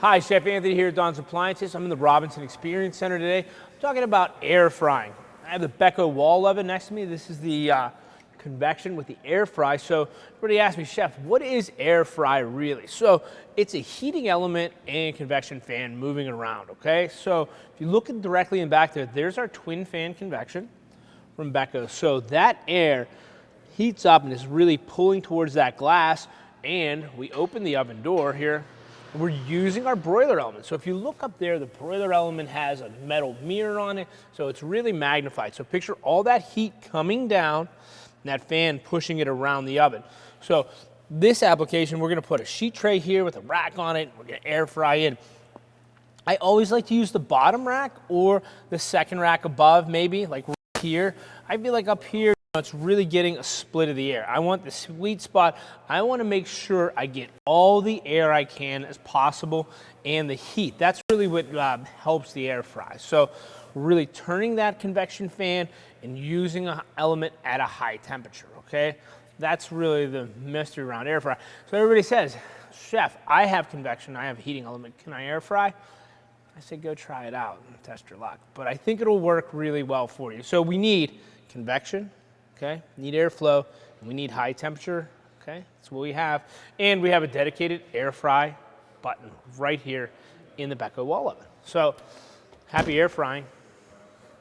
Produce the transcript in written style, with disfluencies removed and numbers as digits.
Hi, Chef Anthony here at Don's Appliances. I'm in the Robinson Experience Center today. I'm talking about air frying. I have the Becco wall oven next to me. This is the convection with the air fry. So everybody asked me, Chef, what is air fry really? So it's a heating element and convection fan moving around, okay? So if you look directly in back there, there's our twin fan convection from Becco. So that air heats up and is really pulling towards that glass, and we open the oven door here. We're using our broiler element. So if you look up there, the broiler element has a metal mirror on it, so it's really magnified. So picture all that heat coming down, and that fan pushing it around the oven. So this application, we're gonna put a sheet tray here with a rack on it. We're gonna air fry in. I always like to use the bottom rack or the second rack above, maybe, like right here. I feel like up here, it's really getting a split of the air. I want the sweet spot. I want to make sure I get all the air I can as possible and the heat. That's really what helps the air fry. So we're really turning that convection fan and using an element at a high temperature, okay? That's really the mystery around air fry. So everybody says, Chef, I have convection, I have a heating element, can I air fry? I say go try it out and test your luck. But I think it'll work really well for you. So we need convection, okay, need airflow, and we need high temperature, okay, that's what we have. And we have a dedicated air fry button right here in the Becco wall oven. So happy air frying.